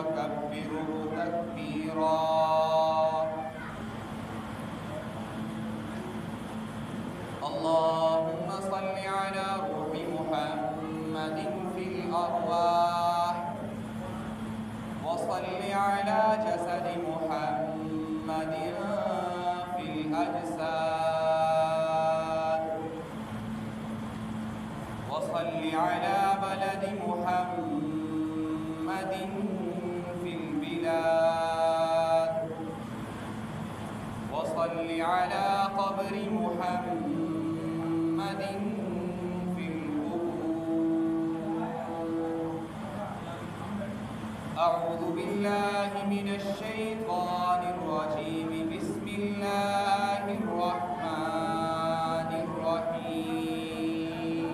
وكبره تكبيرا. اللهم صل على روح محمد في الأرواح، وصل على جسد محمد في الأجساد، وصل على بلد محمد في البلاد، وصل على قبر محمد في القبور. أعوذ بالله من الشيطان الرجيم. بسم الله الرحمن الرحيم.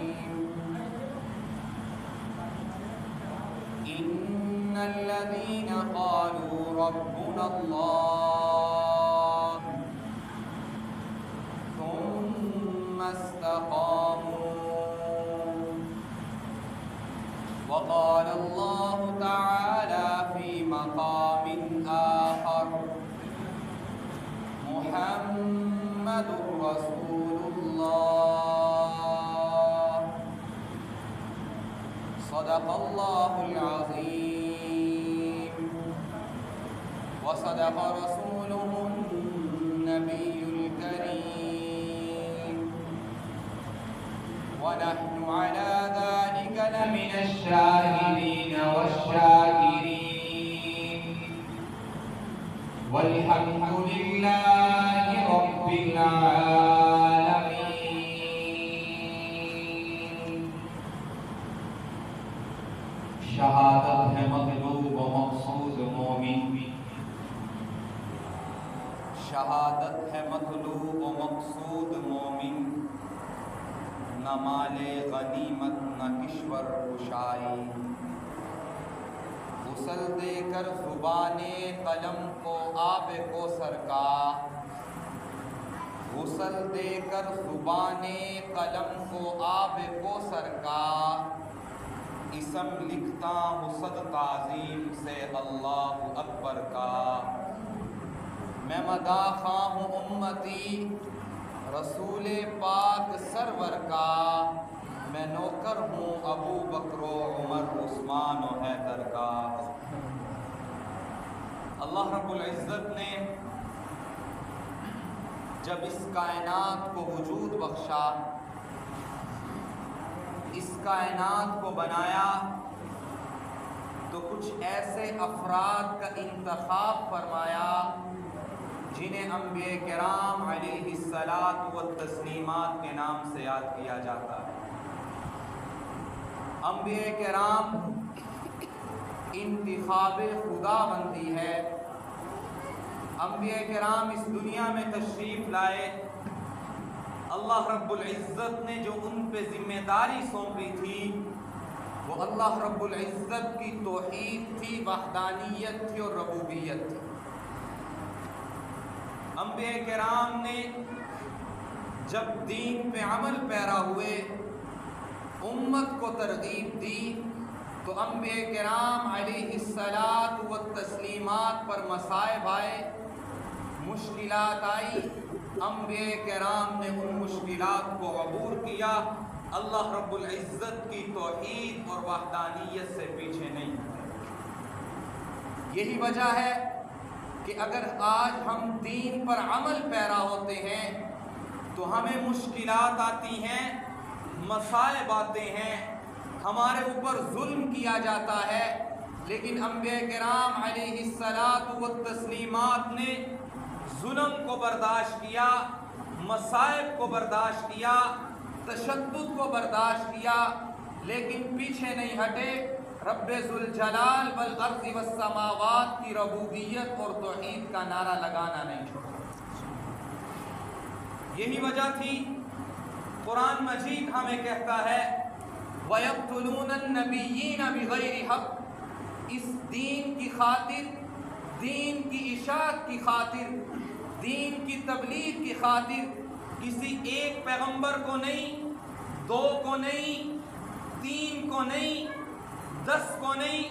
إن الذين قالوا ربنا الله ثم استقاموا، وقال الله تعالى في مقام آخر: محمد رسول الله. صدق الله العظيم، وصدق رسوله النبي الكريم، ونحن على ذلك لمن الشاهدين والشاكرين، والحمد لله رب العالمين. شہادت ہے مطلوب و مقصود مومن، شہادت ہے مطلوب و مقصود مومن، نہ مال غنیمت نہ کشور کشائی. غسل دے کر زبان قلم کو آب کوثر کا، غسل دے کر زبان قلم کو آب کوثر کا، اسم لکھتا ہوں صدق عظیم سے اللہ اکبر کا. میں مداخواہ ہوں امتی رسول پاک سرور کا، میں نوکر ہوں ابو بکر و عمر عثمان و حیدر کا. اللہ رب العزت نے جب اس کائنات کو وجود بخشا، اس کائنات کو بنایا، تو کچھ ایسے افراد کا انتخاب فرمایا جنہیں انبیاء کرام علیہ الصلاۃ والتسلیمات کے نام سے یاد کیا جاتا ہے. انبیاء کرام انتخاب خدا بندی ہے. انبیاء کرام اس دنیا میں تشریف لائے، اللہ رب العزت نے جو ان پہ ذمہ داری سونپی تھی وہ اللہ رب العزت کی توحید تھی، وحدانیت تھی اور ربوبیت تھی. انبیاء کرام نے جب دین پہ عمل پیرا ہوئے، امت کو ترغیب دی، تو انبیاء کرام علیہ الصلاۃ والتسلیمات پر مصائب آئے، مشکلات آئی. انبیاء کرام نے ان مشکلات کو عبور کیا، اللہ رب العزت کی توحید اور وحدانیت سے پیچھے نہیں. یہی وجہ ہے کہ اگر آج ہم دین پر عمل پیرا ہوتے ہیں تو ہمیں مشکلات آتی ہیں، مصائب آتے ہیں، ہمارے اوپر ظلم کیا جاتا ہے، لیکن انبیاء کرام علیہ الصلاۃ والتسلیمات نے ظلم کو برداشت کیا، مصائب کو برداشت کیا، تشدد کو برداشت کیا، لیکن پیچھے نہیں ہٹے. رب ذوالجلال والارض والسماوات کی ربوبیت اور توحید کا نعرہ لگانا نہیں چھوڑا. یہی وجہ تھی قرآن مجید ہمیں کہتا ہے وَيَقْتُلُونَ النَّبِيِّينَ بِغَيْرِ حَقٍّ. اس دین کی خاطر، دین کی اشاعت کی خاطر، دین کی تبلیغ کی خاطر کسی ایک پیغمبر کو نہیں، دو کو نہیں، تین کو نہیں، 10 کو نہیں،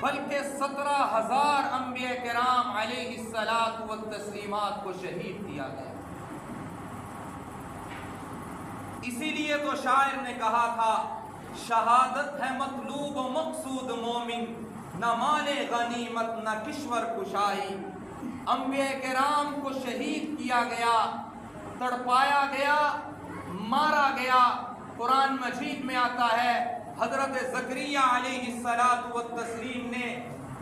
بلکہ 17,000 انبیاء کرام علیہ الصلاۃ والتسلیمات کو شہید کیا گیا۔ اسی لیے تو شاعر نے کہا تھا شہادت ہے مطلوب و مقصود مومن، نہ مال غنیمت نہ کشور کشائی۔ انبیاء کرام کو شہید کیا گیا، تڑپایا گیا، مارا گیا۔ قرآن مجید میں آتا ہے حضرت زکریا علیہ الصلاۃ والتسلیم نے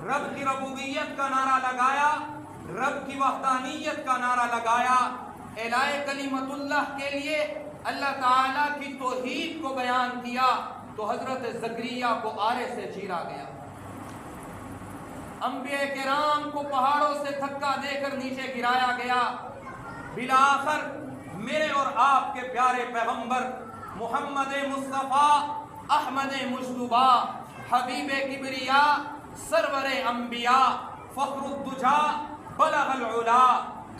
رب کی ربوبیت کا نعرہ لگایا، رب کی وحدانیت کا نعرہ لگایا، اعلاء کلمت اللہ کے لیے اللہ تعالیٰ کی توحید کو بیان کیا، تو حضرت زکریا کو آرے سے چیرا گیا۔ انبیاء کرام کو پہاڑوں سے دھکا دے کر نیچے گرایا گیا۔ بالآخر میرے اور آپ کے پیارے پیغمبر محمد مصطفیٰ احمد مجتبی حبیب کبریا سرور انبیاء فخر الدجا بلغ العلا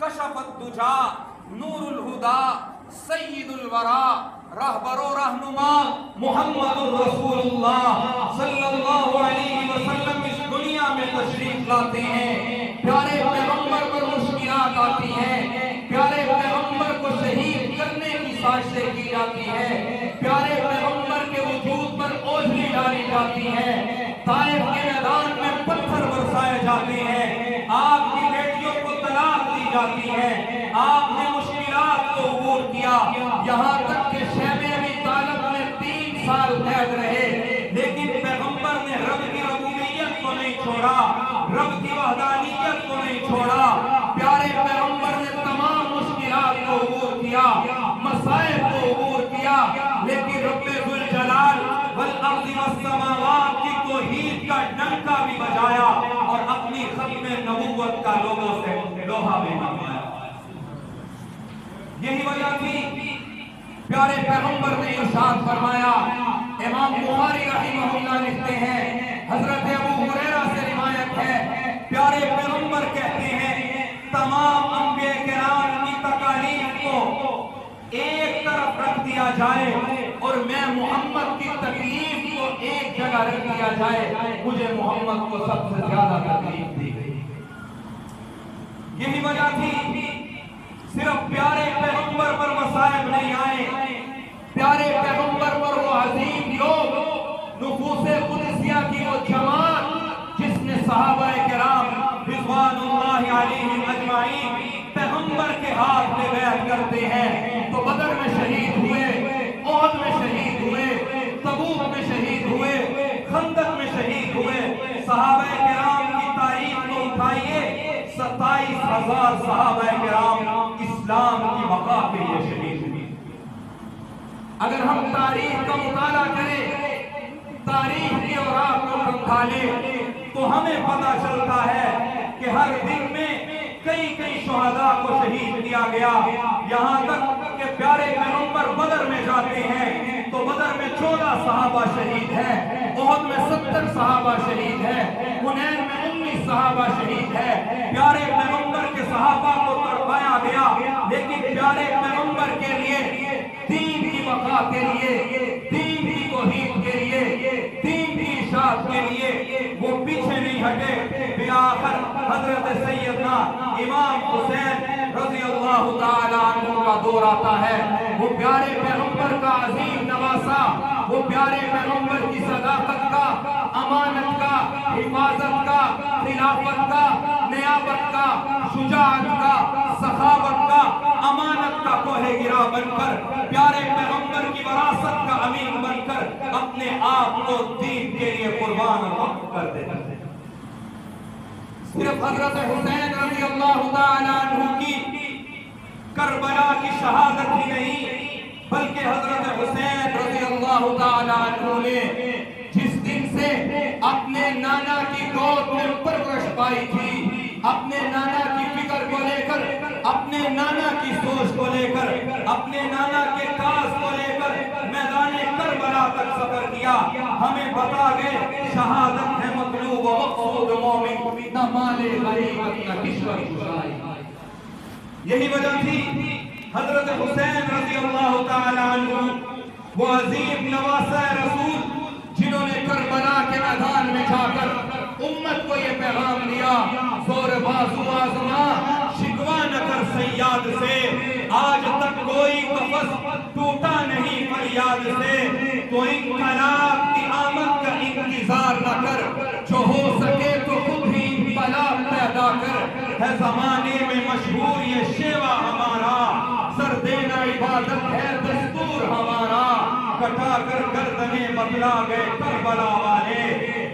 کشف الدجا نور الہدا سید الورا رہبر و رہنما محمد رسول اللہ صلی اللہ علیہ وسلم اس دنیا میں تشریف لاتے ہیں۔ پیارے پیغمبر پر مشکلات آتی ہیں، پیارے پیغمبر کو شہید کرنے کی سازشیں کی جاتی ہیں، پیارے پیغمبر کے وجود پر اوجھلی ڈالی جاتی ہے، طائف کے میدان میں پتھر برسائے جاتے ہیں، آپ کی بیٹیوں کو طلاق دی جاتی ہے، آپ نے مشکلات کو عبور کیا، یہاں تک کہ شیبہ ابی طالب میں 3 سال قید رہے، لیکن پیغمبر نے رب کی ربوبیت کو نہیں چھوڑا، رب کی وحدانیت کو نہیں چھوڑا۔ پیارے پیغمبر نے تمام مشکلات کو عبور کیا، مصائب کو عبور کیا، لیکن رب ذوالجلال والارض والسماوات کی توحید کا ڈنکا بھی بجایا اور اپنی ختم نبوت کا لوگوں سے لوہا بھی منگوایا۔ یہی وجہ تھی پیارے پیغمبر نے ارشاد فرمایا، امام بخاری رحمہ اللہ لکھتے ہیں، حضرت ابو ہریرہ سے روایت ہے، پیارے پیغمبر کہتے ہیں تمام انبیاء کرام کی تکالیف کو ایک طرف رکھ دیا جائے اور میں محمد کی تکلیف کو ایک جگہ رکھ دیا جائے، مجھے محمد کو سب سے زیادہ تکلیف دی گئی۔ یہی وجہ تھی صرف پیارے پیغمبر پر مصائب نہیں آئے، پیارے پیغمبر پر وہ عظیم لوگ، نفوس قدسیہ کی وہ جماعت جس نے صحابہ کرام رضوان اللہ علیہم اجمعین پیغمبر کے ہاتھ میں بیعت کرتے ہیں تو بدر میں شہید ہوئے، احد میں شہید ہوئے، تبوک میں شہید ہوئے، خندق میں شہید ہوئے۔ صحابہ کرام کی تاریخ کو اٹھائیے، 27,000 صحابہ کرام اسلام کی بقا کے لیے شہید ہوئے۔ اگر ہم تاریخ کا مطالعہ کریں، تاریخ کی اوراق کو سنبھالیں، تو ہمیں پتہ چلتا ہے کہ ہر دن میں کئی شہداء کو شہید کیا گیا، یہاں تک کہ پیارے پیغمبر بدر میں جاتے ہیں تو بدر میں 14 صحابہ شہید ہیں، احد میں 70 صحابہ شہید ہیں، حنین میں 19 صحابہ شہید ہیں۔ پیارے پیغمبر کے صحابہ کو تڑپایا گیا، لیکن پیارے پیغمبر کے لیے، دین کی بقا کے لیے، دین کی توحید کے لیے، دین کی اشاعت کے لیے وہ پیچھے نہیں ہٹے۔ بالآخر حضرت سیدنا امام حسین رضی اللہ تعالیٰ عنہ کا دور آتا ہے، وہ پیارے پیغمبر کا عظیم نواسا، وہ پیارے پیغمبر کی صداقت کا، امانت کا، حفاظت کا، خلافت کا، نیابت کا، شجاعت کا، سخاوت کا، امانت کا کوہ گرا بن کر، پیارے پیغمبر کی وراثت کا امین بن کر اپنے آپ کو دین کے لیے قربان اور وقف کر دیتا ہے۔ صرف حضرت حسین رضی اللہ تعالیٰ عنہ کی کربلا کی شہادت ہی نہیں، بلکہ حضرت حسین رضی اللہ تعالیٰ عنہ نے جس دن سے اپنے نانا کی گود میں پرورش پائی تھی، اپنے نانا کی فکر کو لے کر، اپنے نانا کی سوچ کو لے کر، اپنے نانا کے کاز کو لے کر میدان کربلا تک سفر کیا، ہمیں بتا گئے شہادت ہے مطلوب و مقصود مومن، نہ مال غنیمت نہ کشور کشائی۔ یہی وجہ تھی حضرت حسین رضی اللہ تعالیٰ عنہ وہ عظیم نواسہ رسول جنہوں نے کربلا کے میدان میں جا کر امت کو یہ پیغام دیا، زور بازو آزما شکوا نہ کر سیاد سے، آج تک کوئی قفس ٹوٹا نہیں فریاد سے، تو انقلاب کی آمد کا انتظار نہ کر، جو ہو سکے تو خود ہی انقلاب پیدا کر، ہے زمانے میں مشہور یہ شیوا ہمارا، سر دینا عبادت ہے دستور ہمارا، کٹا کر گردنیں بتلا گئے کربلا والے،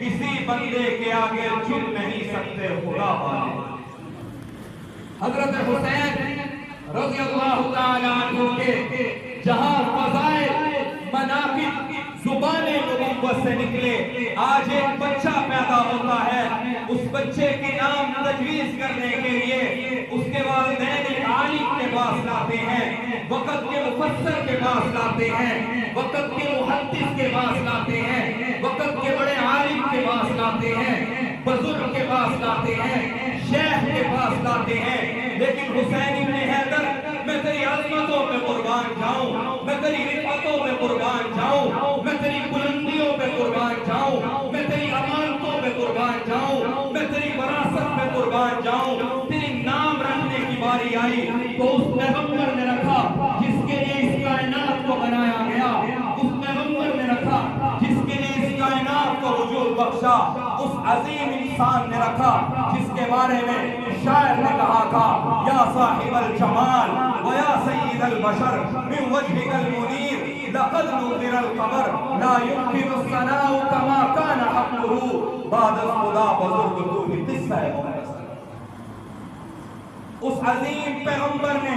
کسی بندے کے آگے جھک نہیں سکتے خدا والے۔ حضرت حسین رضی اللہ تعالیٰ عنہ کے جہاں فضائل مناقب زبان نبوت سے نکلے، آج ایک بچہ پیدا ہوتا ہے، اس بچے کے نام تجویز کرنے کے لیے اس کے والدین عالم کے پاس لاتے ہیں، وقت کے مفسر کے پاس لاتے ہیں، وقت کے محدث کے پاس لاتے ہیں، وقت کے بڑے عالم کے پاس لاتے ہیں، بزرگ کے پاس لاتے ہیں، شیخ کے پاس لاتے ہیں، لیکن حسین ابن حیدر میں تیری عظمتوں پہ قربان جاؤں، میں تیری رفعتوں پہ قربان جاؤں، میں تیری بلندیوں پہ قربان جاؤں، میں تیری امانتوں پہ قربان جاؤں، میں تیری وراثت پہ قربان جاؤں، تیری نام رکھنے کی باری آئی تو اس پیغمبر نے رکھا جس کے لیے اس کائنات کو بنایا گیا، اس پیغمبر نے رکھا جس کے لیے اس کائنات کو وجود بخشا، اس عظیم انسان نے رکھا جس کے بارے میں شاعر نے کہا تھا، یا صاحب الجمال ویا سید البشر من وجهك المنیر لقد نذر القمر لا يمكن الثناء كما كان حقه بعد خدا بزرگ تو ہی قصہ ہے۔ اس عظیم پیغمبر نے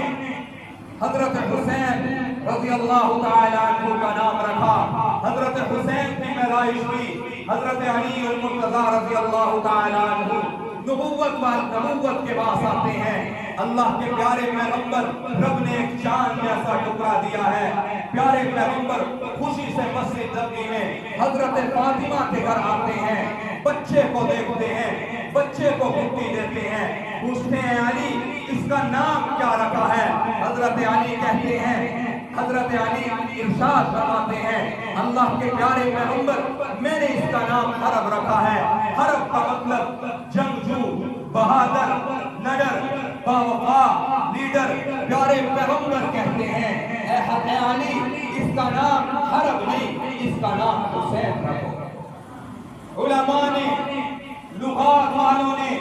حضرت حسین رضی اللہ تعالیٰ عنہ کا نام رکھا، حضرت حسین کی پیدائش ہوئی، حضرت علی المرتضی رضی اللہ تعالیٰ عنہ نبوت کے پاس آتے ہیں، اللہ کے پیارے پیغمبر، رب نے ایک چاند جیسا ٹکڑا دیا ہے، پیارے پیغمبر خوشی سے مسجد نبوی میں حضرت فاطمہ کے گھر آتے ہیں، بچے کو دیکھتے ہیں، بچے کو گھٹی دیتے ہیں، پوچھتے ہیں علی اس کا نام کیا رکھا ہے؟ حضرت علی کہتے ہیں، حضرت علی ارشاد فرماتے ہیں، اللہ کے پیارے پیغمبر میں نے اس کا نام حرب رکھا ہے، حرب کا مطلب جنگجو، بہادر، نڈر، باوفا، لیڈر، پیارے پیغمبر کہتے ہیں اے علی اس کا نام حرب نہیں، اس کا نام حسین رکھو۔ علماء نے، لغات والوں نے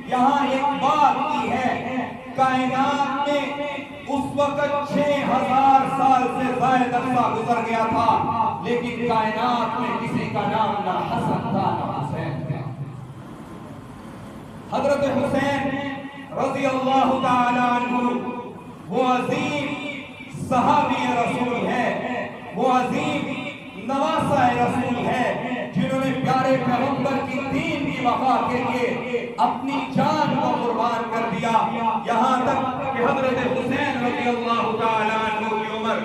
یہاں ایک بات کی ہے، کائنات میں اس وقت 6000 سال سے زائد عرصہ گزر گیا تھا، لیکن کائنات میں کسی کا نام نہ حسن تھا نہ حسین تھا۔ حضرت حسین رضی اللہ تعالی عنہ وہ عظیم صحابی رسول ہے، وہ عظیم نواسہ رسول ہے، جنہوں نے پیارے پیغمبر کی دین کی وفا کے لیے اپنی جان کو قربان کر دیا، یہاں تک کہ حضرت حسین رضی اللہ تعالی عنہ کی عمر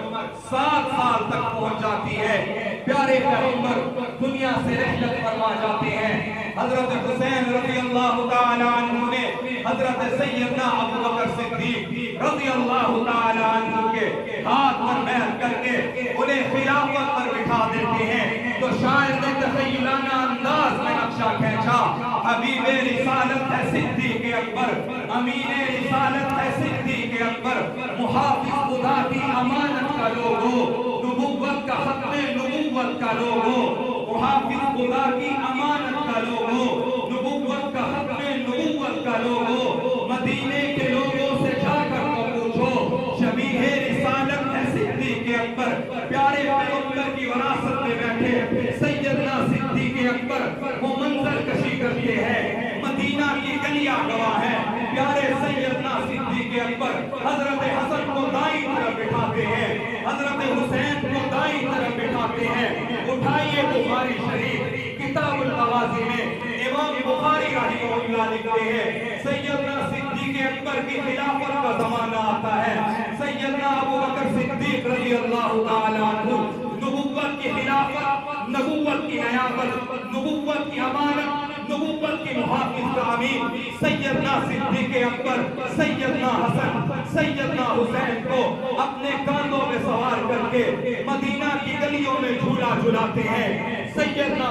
7 سال تک پہنچ جاتی ہے، پیارے پیغمبر دنیا سے رحلت فرما جاتے ہیں۔ حضرت حسین رضی اللہ تعالی عنہ نے حضرت سیدنا ابو بکر صدیق رضی اللہ تعالی عنہ کے ہاتھ پر بیعت کر کے انہیں خلافت پر بٹھا دیتے ہیں، تو شاعر نے تخیلانہ انداز میں نقشہ کھینچا، حبیب رسالت ہے صدیق اکبر، امین رسالت ہے صدیق اکبر، محافظ خدا کی امانت کا لوگو، نبوت کا ختم نبوت کا لوگو، محافظ خدا کی امانت کا لوگو، نبوت کا ختم نبوت کا لوگو، مدینے کے لوگوں سے جا کر تو پوچھو، شبیہ رسالت ہے صدیق اکبر، پیارے پیغمبر کی وراثت میں بیٹھے سیدنا صدیق اکبر وہ منظر کشی کرتے ہیں، مدینہ کی گلیاں گواہ ہے، پیارے سیدنا صدیق اکبر حضرت حسن کو دائیں طرف بٹھاتے ہیں، حضرت حسین کو دائیں طرف بٹھاتے ہیں۔ اٹھائیے بخاری شریف کتاب الغازی میں امام بخاری رحمہ اللہ لکھتے ہیں، سیدنا صدیق اکبر کی خلافت کا زمانہ آتا ہے، سیدنا ابو بکر صدیق رضی اللہ تعالی عنہ نبوت کی خلافت، نبوت کی نیابت، نبوت کی امانت، نبوت کی محافظ کا امین سیدنا صدیق اکبر سیدنا حسن سیدنا حسین کو اپنے کاندھوں میں سوار کر کے مدینہ کی گلیوں میں جھولا جھلاتے ہیں۔ سیدنا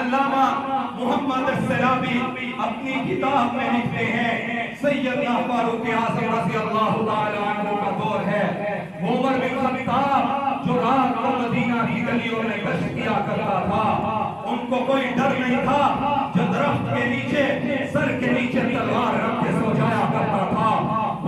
علامہ محمد السلابی اپنی کتاب میں لکھتے ہیں سیدنا فاروق اعظم رضی اللہ تعالیٰ عنہ کا دور ہے، عمر بن خطاب جو رات کو مدینہ کی گلیوں میں گشت کیا کرتا تھا، ان کو کوئی ڈر نہیں تھا، جو درخت کے نیچے سر کے نیچے تلوار رکھ کے سو جایا کرتا تھا۔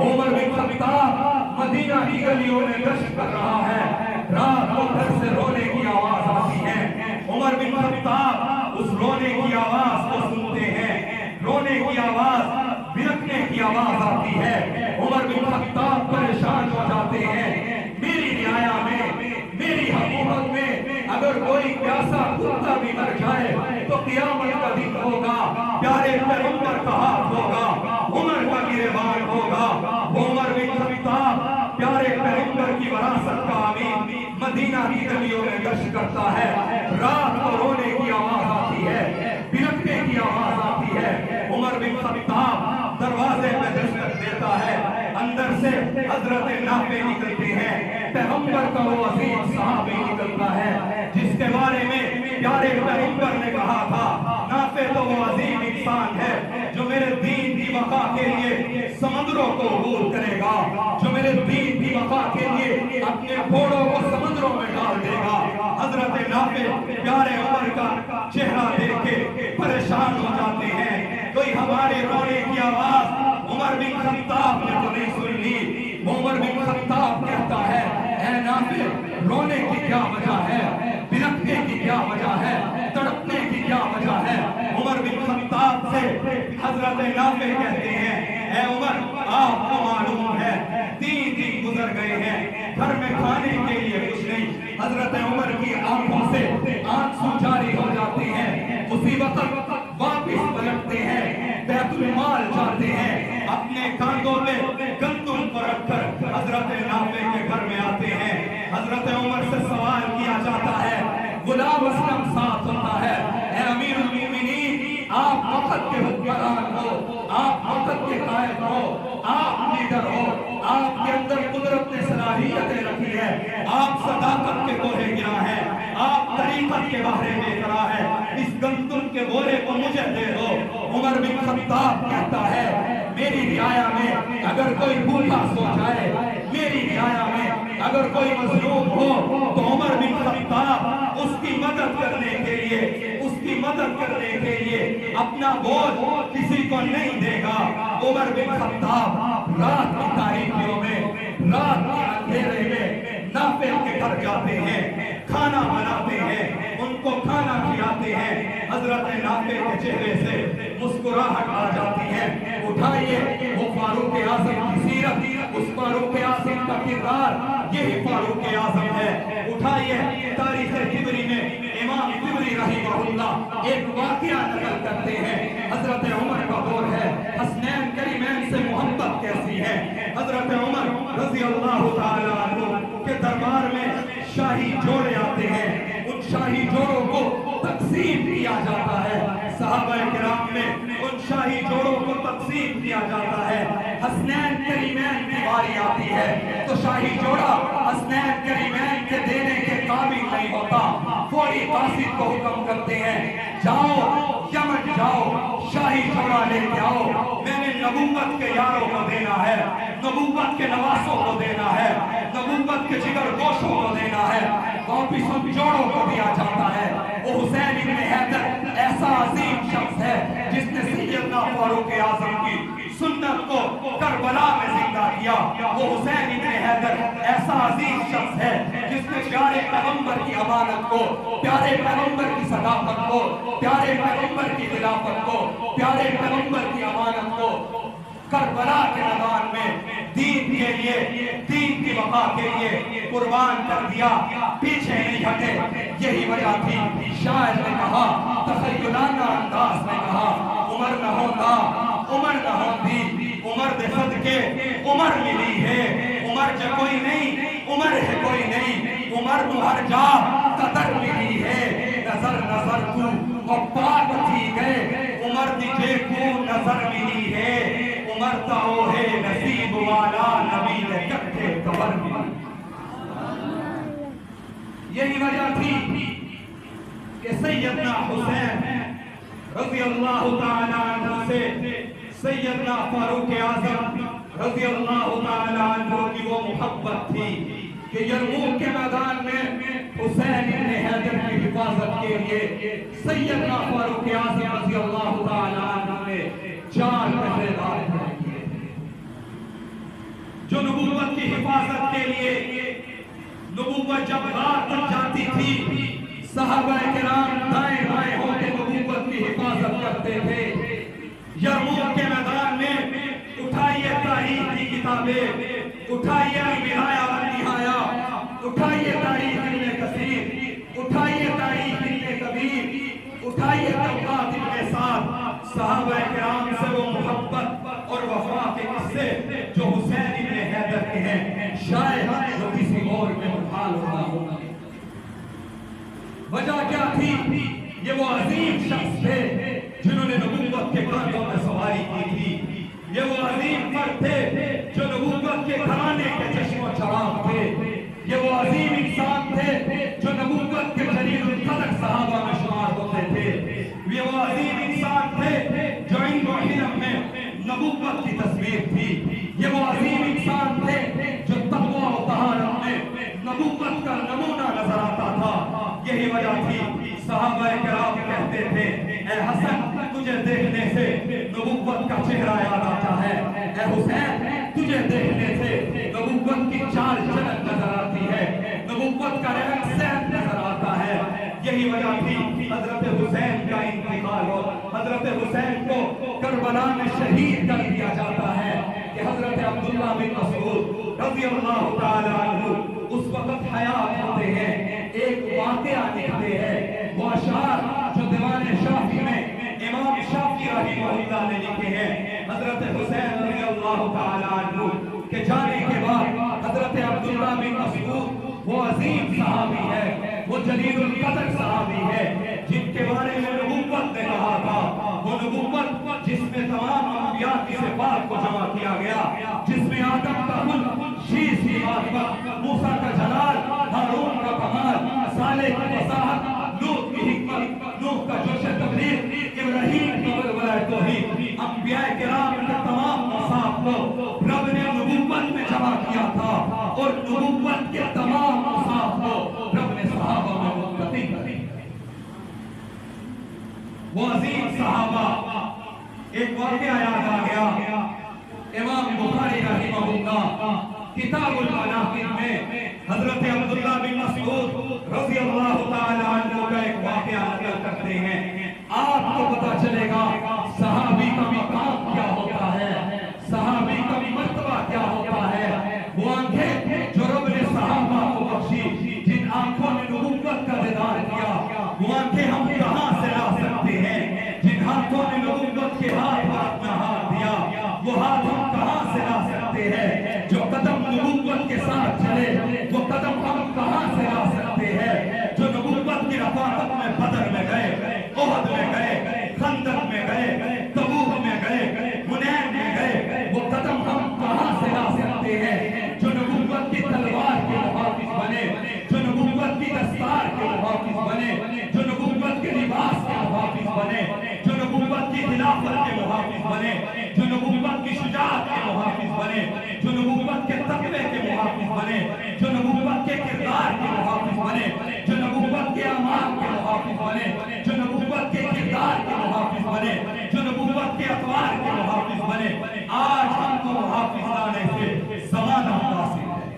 عمر بن خطاب مدینہ کی گلیوں میں گشت کر رہا ہے، رات کو گھر سے رونے کی آواز آتی ہے، عمر بن خطاب اس رونے کی آواز کو سنتے ہیں، رونے کی آواز، بلکنے کی آواز آتی ہے، عمر بن خطاب پریشان ہو جاتے ہیں، میری رعایا میں، میری حکومت میں اگر کوئی پیاسا کتا بھی مر جائے تو قیامت کا دن ہوگا، پیارے پیغمبر کا ہاتھ ہوگا، عمر کا گریبان ہوگا۔ عمر بن خطاب پیارے پیغمبر کی وراثت کا امین مدینہ کی گلیوں میں گشت کرتا ہے، رات کو رونے کی آواز آتی ہے، بلکنے کی آواز آتی ہے، عمر بن خطاب دروازے پہ دستک دیتا ہے، اندر سے حضرت نافع نکلتے ہیں، پیغمبر کا وہ عظیم صحابی نکلتا ہے جس کے بارے میں پیارے پیغمبر نے کہا تھا نافع تو وہ عظیم انسان ہے جو میرے دین کی وفا کے لیے سمندروں کو عبور کرے گا، جو میرے دین کی وفا کے لیے اپنے گھوڑوں کو سمندروں میں ڈال دے گا۔ حضرت نافع پیارے عمر کا چہرہ دیکھ کے پریشان ہو جاتے ہیں، کوئی ہمارے رونے کی آواز عمر بن خطاب نے تو نہیں سن لی۔ عمر بن خطاب کہتا ہے اے نافع، رونے کی کیا وجہ ہے، بلکنے کی کیا وجہ ہے، تڑپنے کی کیا وجہ ہے؟ عمر بن خطاب سے حضرت نافع کہتے ہیں اے عمر، آپ کو معلوم ہے 3 دن گزر گئے ہیں، گھر میں کھانے کے لیے کچھ نہیں۔ حضرت عمر کی آنکھوں سے آنسو جاری ہو جاتے ہیں، اسی وقت واپس پلٹتے ہیں، بیت المال جاتے ہیں، اپنے کاندھوں پہ گندم کو رکھ کر حضرت نافع کے گھر میں آتے ہیں۔ حضرت عمر سے سوال کیا جاتا ہے، غلام اسلم ساتھ ہوتا ہے، اے امیر المومنین، آپ وقت کے حکمران ہو، آپ وقت کے قائد ہو، آپ لیڈر ہو، آپ کے اندر قدرت نے صلاحیتیں رکھی ہے، آپ صداقت کے کوہے گرا ہے، آپ طریقت کے بارے میں کرا ہے، اس گندم کے بورے کو مجھے دے دو۔ عمر بن خطاب کہتا ہے میری رعایا میں اگر کوئی بھوکا سو جائے، میری رعایا میں اگر کوئی مظلوم ہو تو عمر بن خطاب اس کی مدد کرنے کے لیے، اس کی مدد کرنے کے لیے اپنا بوجھ کسی کو نہیں دے گا۔ عمر بن خطاب رات کی تاریکیوں میں، رات کے اندھیرے میں نافع کے گھر جاتے ہیں، کھانا بناتے ہیں، ان کو کھانا کھلاتے ہیں، حضرت نافع کے چہرے سے مسکراہٹ آ جاتی ہے۔ اٹھائیے وہ فاروق اعظم کی سیرت، اس فاروق اعظم کا کردار یہی فاروق اعظم ہے۔ اٹھائیے تاریخ طبری میں امام طبری رحمہ اللہ ایک واقعہ نقل کرتے ہیں، حضرت عمر کا دور ہے، حسنین کریمین سے محبت کیسی ہے۔ حضرت عمر رضی اللہ تعالیٰ عنہ کے دربار میں شاہی جوڑے آتے ہیں، ان شاہی جوڑوں کو تقسیم کیا جاتا ہے، صحابہ کرام میں ان شاہی جوڑوں کو تقسیم کیا جاتا ہے۔ حسنین کریمین کی باری آتی ہے تو شاہی جوڑا حسنین کریمین کے دینے کے قابل نہیں ہوتا، فوری قاصد کو حکم کرتے ہیں جاؤ یمن جاؤ، شاہی جوڑا لے کے آؤ، میں نے نبوت کے یاروں کو دینا ہے، نبوت کے نواسوں کو دینا ہے، نبوت کے جگر گوشوں کو دینا ہے۔ واپس ان جوڑوں کو دیا جاتا ہے۔ وہ حسین ابن حیدر ایسا عظیم شخص ہے جس نے سیدنا فاروق اعظم کی سنت کو کربلا میں زندہ کیا۔ وہ حسین ابن حیدر ایسا عظیم شخص ہے جس نے پیارے پیغمبر کی امانت کو، پیارے پیغمبر کی صداقت کو، پیارے پیغمبر کی خلافت کو، پیارے پیغمبر کی امانت کو کربلا کے میدان میں دین کے لیے، دین کی وفا کے لیے قربان کر دیا، پیچھے نہیں ہٹے۔ یہی وجہ تھی شاعر نے کہا، تخیلانہ انداز میں کہا، عمر نہ ہوتا، عمر نہ ہوتی، عمر دے صدقے عمر ملی ہے، عمر جا کوئی نہیں، عمر ہے کوئی نہیں، عمر نو ہر جا قدر ملی ہے، نظر نظر تو پاک تھی گئے، عمر دی جے کو نظر ملی ہے، عمر تاؤ ہے نصیب والا نبی نے کٹھے قبر ملی۔ یہی وجہ تھی کہ سیدنا حسین رضی اللہ تعالیٰ عنہ سے سیدنا فاروق اعظم رضی اللہ تعالیٰ عنہ کی وہ محبت تھی کہ یرموک کے میدان میں حسین ابن حیدر کی حفاظت کے لیے سیدنا فاروق اعظم رضی اللہ تعالیٰ عنہ نے 4 پہرے دار کھڑے کیے تھے جو نبوت کی حفاظت کے لیے نبوت جب غار تک جاتی تھی صحابہ کرام دائیں بائیں ہو کے نبوت کی حفاظت کرتے تھے یرموک کے میدان میں اٹھائیے تاریخ کی کتابیں اٹھائیے البدایہ والنہایہ اٹھائیے تاریخ ابن کثیر اٹھائیے تاریخ ابن کبیر اٹھائیے طبقات ابن سعد صحابہ کرام سے وہ محبت اور وفا کے قصے جو حسین ابن حیدر کے ہیں شاید جو کسی اور میں محال ہونا وجہ کیا تھی یہ وہ عظیم شخص تھے جنہوں نے نبوت کے کاندھوں میں سواری کی تھی یہ وہ عظیم فرد تھے جو نبوت کے گھرانے کے چشم و چراغ تھے یہ وہ عظیم انسان تھے جو نبوت کے جلیل القدر صحابہ میں شمار ہوتے تھے یہ وہ عظیم انسان تھے جو علم و حلم میں نبوت کی تصویر تھی یہ وہ عظیم انسان تھے جو تقوی و طہارت میں نبوت کا نمونہ نظر آتا تھا یہی وجہ تھی صحابہ کرام کہتے تھے اے حسن تجھے دیکھنے سے نبوت کا چہرہ یاد آتا ہے اے حسین تجھے دیکھنے سے نبوت کی چال چلن نظر آتی ہے نبوت کا رہن سہن نظر آتا ہے یہی وجہ تھی حضرت حسین کا انتقال ہو حضرت حسین کو کربلا میں شہید کر دیا جاتا ہے کہ حضرت عبداللہ بن مسعود رضی اللہ تعالیٰ عنہ اس وقت حیات ہوتے ہیں ایک واقعہ لکھتے ہیں وہ اشعار جو دیوان شافعی میں امام شافعی رحمہ اللہ نے لکھے ہیں حضرت حسین رضی اللہ تعالیٰ عنہ کے جانے کے بعد حضرت عبداللہ بن مسعود وہ عظیم صحابی ہے وہ جلیل القدر صحابی ہے جن کے بارے میں نبوت نے کہا تھا وہ نبوت جس میں تمام انبیاء کی صفات کو جمع کیا گیا جس میں آدم کا ملک شیش کی معرفت موسیٰ کا جلال ہارون کا کمال صالح کی فصاحت لوط کی حکمت نوح کا جوش تبلیغ ابراہیم کی ولولہ توحید انبیاء کرام کے تمام مصاف کو رب نے نبوت میں جمع کیا تھا اور نبوت کے تمام مصاف کو رب نے صحابہ میں منتقل کر دیا وہ عظیم صحابہ ایک واقعہ یاد آ گیا امام بخاری رحمہ اللہ کتاب المناقب میں حضرت عبداللہ بن مسعود رضی اللہ تعالیٰ عنہ کا ایک واقعہ نقل کرتے ہیں آپ کو پتا چلے گا صحابی کا مقام کیا ہوتا ہے صحابی کا مرتبہ کیا ہوتا ہے وہ آنکھیں جو رب نے صحابہ کو بخشی جن آنکھوں نے نبوت کا دیدار کیا وہ آنکھیں ہم کہاں سے لا سکتے ہیں جن ہاتھوں نے نبوت کے ہاتھ پر اپنا ہاتھ دیا وہ ہاتھ ہم کہاں سے لا سکتے ہیں جو قدم نبوت کے ساتھ چلے وہ قدم ہم کہاں سے لا سکتے ہیں جو نبوت کی رفاقت میں بدر میں گئے احد میں گئے خندق میں گئے تبوک میں گئے حنین میں گئے وہ قدم ہم کہاں سے لا سکتے ہیں جو نبوت کی تلوار کے محافظ بنے جو نبوت کی دستار کے محافظ بنے جو نبوت کے لباس کے محافظ بنے جو نبوت کی خلافت کے محافظ بنے جو نبوت کی شجاعت کے محافظ بنے جو نبوت کے تقوی کے محافظ بنے جو نبوت کے کردار کے محافظ بنے جو نبوت کے اعمال کے محافظ بنے جو نبوت کے کردار کے محافظ بنے جو نبوت کے اطوار کے محافظ بنے آج ہم کو محافظ لانے سے زمانہ حاصل ہے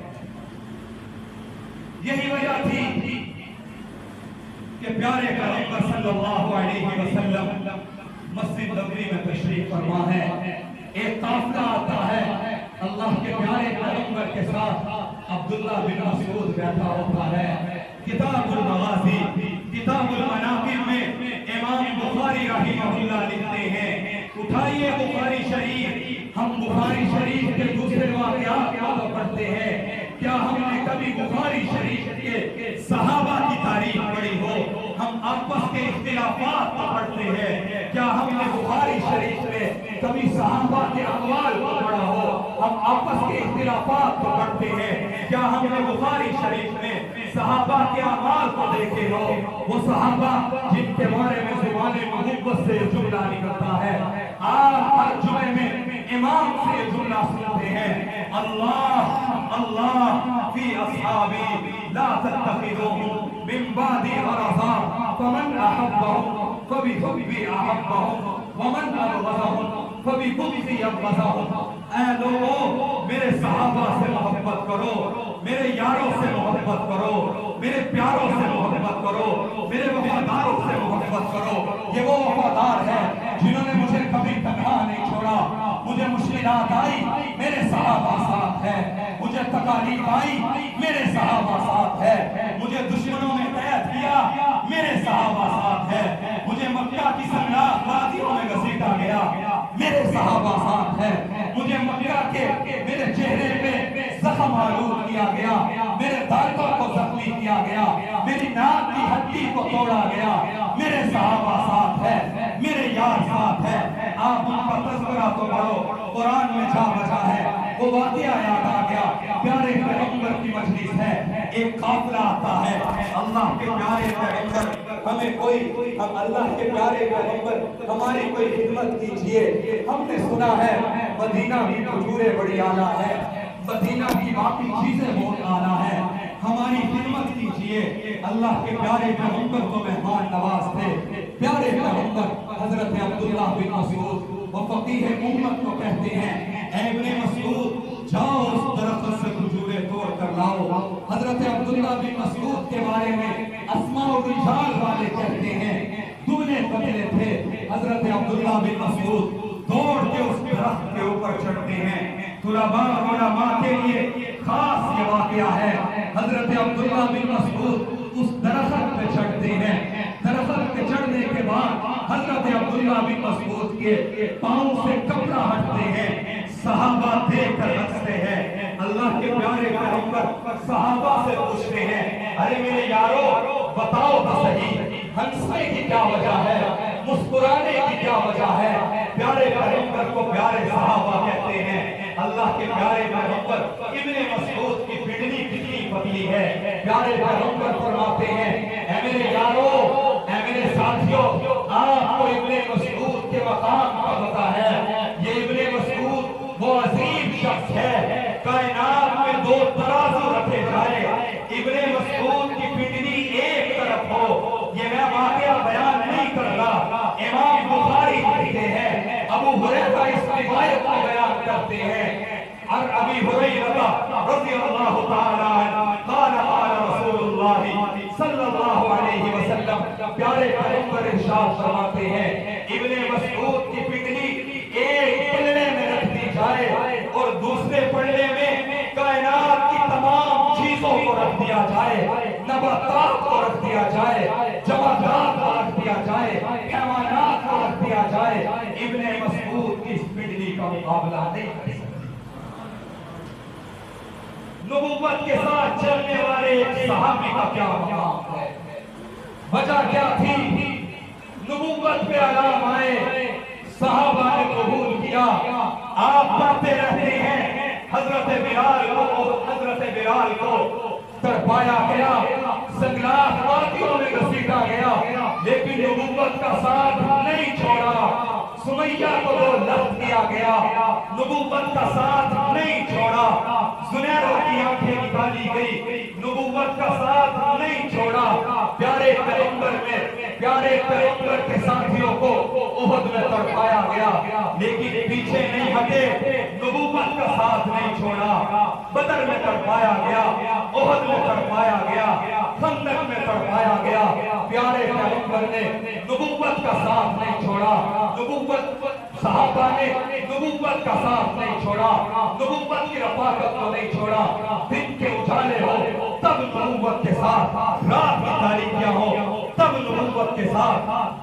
یہی وجہ تھی کہ پیارے پیغمبر صلی اللہ علیہ وسلم مسجد نبوی میں تشریف فرما ہے ایک قافلہ آتا ہے اللہ کے پیارے پیغمبر کے ساتھ عبداللہ بن مسعود بیٹھا ہوتا ہے کتاب المغازی کتاب المناقب میں امام بخاری رحمہ اللہ لکھتے ہیں اٹھائیے بخاری شریف ہم بخاری شریف کے دوسرے واقعات کو پڑھتے ہیں کیا ہم نے کبھی بخاری شریف کے صحابہ کی تاریخ پڑھی ہو ہم آپس کے اختلافات کو پڑھتے ہیں، کیا ہم نے بخاری شریف میں کبھی صحابہ کے اقوال کو پڑھا ہو؟ ہم آپس کے اختلافات کو پڑھتے ہیں، کیا ہم نے بخاری شریف میں صحابہ کے اعمال کو دیکھے ہو؟ وہ صحابہ جن کے بارے میں زبان محبت سے جملہ نکلتا ہے، آپ ہر جمعے میں امام سے یہ جملہ سنتے ہیں، اللہ اللہ فی اصحابی لا تتخذوهم من بعدی غرضا فمن احبهم فبحبی احبهم ومن ابغضهم فببغضی ابغضهم۔ اے لوگوں، میرے صحابہ سے محبت کرو، میرے یاروں سے محبت کرو، میرے پیاروں سے محبت کرو، میرے وفاداروں سے محبت کرو۔ یہ وہ وفادار ہے جنہوں نے مجھے کبھی تنہا نہیں چھوڑا۔ مجھے مشکلات آئی، میرے صحابہ ساتھ ہے، مجھے تکالیف آئی، میرے صحابہ ساتھ ہے، مجھے دشمنوں نے قید کیا، میرے صحابہ ساتھ ہے، مجھے مکہ کی سنگلاخ وادیوں میں گھسیٹا گیا، میرے صحابہ ساتھ ہے، مجھے مکہ کے میرے چہرے پہ زخم آلود کیا گیا، میرے دانتوں کو زخمی کیا گیا، میری ناک کی ہڈی کو توڑا گیا، میرے صحابہ ساتھ ہے، میرے یار ساتھ ہے۔ آپ ان کا تذکرہ تو پڑھو، قرآن میں جا بجا ہے، وہ واقعہ یاد آ گیا، پیارے پیغمبر کی مجلس ہے، ایک قافلہ آتا ہے، اللہ کے پیارے پیغمبر ہمیں کوئی، ہم اللہ کے پیارے پیغمبر ہماری کوئی خدمت کیجئے، ہم نے سنا ہے مدینہ کی کھجوریں بڑی اعلیٰ ہے، مدینہ کی باقی چیزیں بہت اعلیٰ ہے، ہماری خدمت کیجئے۔ اللہ کے پیارے پیغمبر تو مہمان نواز تھے، پیارے پیغمبر حضرت عبداللہ بن مسعود وہ فقیہ امت کو کہتے ہیں، اے ابن مسعود جاؤ اس درخت سے کھجوریں توڑ کر لاؤ۔ حضرت عبداللہ بن مسعود کے بارے میں اسماء الرجال والے کہتے ہیں دبلے پتلے تھے۔ حضرت عبداللہ بن مسعود دوڑ کے اس درخت کے اوپر چڑھتے ہیں۔ علماء کے لیے خاص یہ واقعہ ہے، حضرت عبداللہ بن مسعود اس درخت پہ چڑھتے ہیں، درخت پہ چڑھنے کے بعد حضرت عبداللہ بن مسعود کے پاؤں سے کپڑا ہٹتے ہیں، صحابہ دیکھ کر ہنستے ہیں۔ اللہ کے پیارے پیغمبر صحابہ سے پوچھتے ہیں، ارے میرے یارو بتاؤ تو صحیح، ہنسنے کی کیا وجہ ہے، مسکرانے کی کیا وجہ ہے؟ پیارے پیغمبر کو پیارے صحابہ کہتے ہیں، اللہ کے پیارے پیغمبر ابن مسعود کی پنڈلی کتنی پتلی ہے، پیارے پیغمبر فرماتے ہیں، اے میرے یارو، اے میرے ساتھیوں، آپ کو ابن مسعود کے مقام کا پتہ ہے؟ یہ ابن مسعود وہ عظیم شخص ہے، کائنات میں دو ترازو رکھے جائے، ابن مسعود کی پنڈلی ایک طرف ہو، یہ میں واقعہ بیان نہیں کر رہا، امام بخاری لکھتے ہیں، ابو ہریرہ اس روایت کو بیان کرتے ہیں، اور ابی ہریرہ رضی اللہ تعالی عنہ قال قال رسول اللہ صلی اللہ علیہ وسلم، پیارے پیغمبر ارشاد فرماتے ہیں، ابن مسعود کی پنڈلی ایک پلڑے میں رکھ دی جائے اور دوسرے پلڑے میں کائنات کی تمام چیزوں کو رکھ دیا جائے، نباتات کو رکھ دیا جائے، جمادات کو رکھ دیا جائے، حیوانات کو رکھ دیا جائے، ابن مسعود کی اس پنڈلی کا مقابلہ نہیں کر سکتے۔ نبوت کے ساتھ چلنے والے ایک صحابی کا کیا مقام ہے؟ وجہ کیا تھی؟ نبوت پہ علام آئے، صحابہ نے قبول کیا، آپ پڑھتے رہتے ہیں، حضرت بلال کو تڑپایا گیا، سنگلاخ وادیوں میں گھسیٹا گیا، لیکن نبوت کا ساتھ نہیں چھوڑا، سمیہ کو وہ لفظ دیا گیا، نبوت کا ساتھ نہیں چھوڑا، زنیرہ کی آنکھیں نکالی گئی، نبوت کا ساتھ نہیں چھوڑا، پیارے پیغمبر کے ساتھیوں کو احد میں تڑپایا گیا، لیکن پیچھے نہیں ہٹے، نبوت کا ساتھ نہیں چھوڑا، بدر میں تڑپایا گیا، احد میں تڑپایا گیا، خندق میں تڑپایا گیا، پیارے پیغمبر نے نبوت کا ساتھ نہیں چھوڑا، صحابہ نے نبوت کا ساتھ نہیں چھوڑا، نبوت کی رفاقت کو نہیں چھوڑا، دن کے اجالے ہو تب نبوت کے ساتھ، رات کی تاریکیاں ہو تب نبوت کے ساتھ،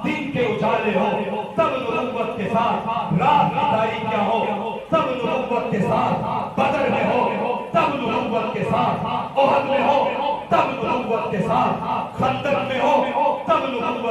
دن کے اجالے ہو تب نبوت کے ساتھ، رات کی تاریکیاں ہو تب نبوت کے ساتھ، بدر میں ہو تب نبوت کے ساتھ، احد میں ہو تب نبوت کے ساتھ، خندق میں ہو تب نبوت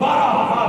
12,000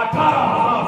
18,000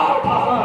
8,000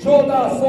1400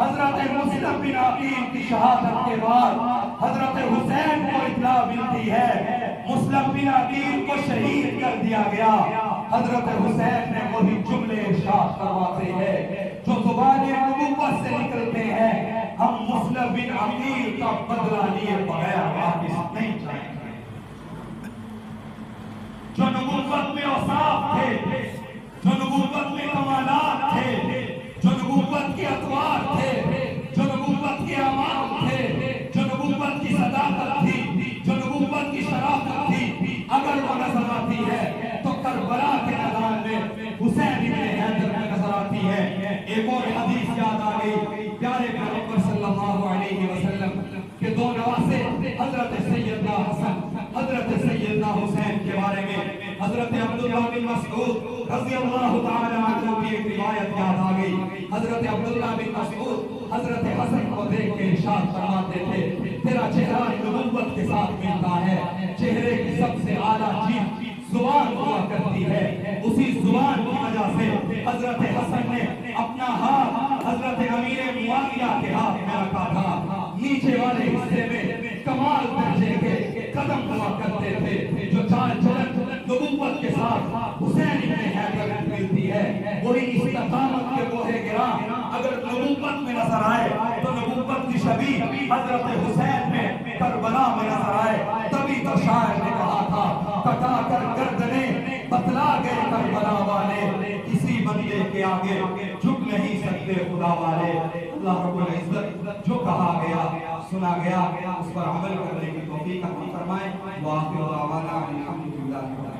حضرت مسلم بن عقیل کی شہادت کے بعد حضرت حسین کو اطلاع ملتی ہے مسلم بن عقیل کو شہید کر دیا گیا. حضرت حسین نے وہی جملے ارشاد فرماتے ہیں جو زبان نبوت سے نکلتے ہیں, ہم مسلم بن عقیل کا بدلہ لیے بغیر واپس نہیں جائیں گے. جو نبوت میں اوصاف تھے, جو نبوت میں کمالات تھے, جو نبوت کے اطوار تھے, جو نبوت کے اعمال تھے, جو نبوت کی صداقت تھی, جو نبوت کی شرافت تھی, اگر وہ نظر آتی ہے تو کربلا کے میدان میں حسین ابن حیدر میں نظر آتی ہے. ایک اور حدیث یاد آ گئی پیارے پیغمبر صلی اللہ علیہ وسلم کے دو نواسے حضرت سیدنا حسن, حضرت سیدنا حسین کے بارے میں حضرت عبداللہ بن مسعود رضی اللہ تعالی عنہ کی ایک روایت یاد آ گئی. حضرت عبداللہ بن مسعود حضرت حسن کو دیکھ کے ارشاد فرماتے تھے تیرا چہرہ نبوت کے ساتھ ملتا ہے. چہرے کی سب سے اعلیٰ چیز زبان ہوا کرتی ہے, اسی زبان کی وجہ سے حضرت حسن نے اپنا ہاتھ حضرت امیر معاویہ کے ہاتھ میں رکھا تھا. نیچے والے حصے میں کمال درجے کے قدم ہوا کرتے تھے جو چال چلن نبوت کے ساتھ حسین ابن حیدر میں ملتی ہے. وہی استقامت کے کوہ گراں اگر نبوت میں نظر آئے تو نبوت کی شبیہ حضرت حسین میں کربلا میں نظر آئے. تبھی تو شاعر نے کہا تھا کٹا کر گردنیں بتلا گئے کربلا والے, کسی بندے کے آگے جھک نہیں سکتے خدا والے. اللہ رب العزت جو کہا گیا سنا گیا اس پر عمل کرنے کی توفیق عطا فرمائے. وآخر دعوانا الحمدللہ.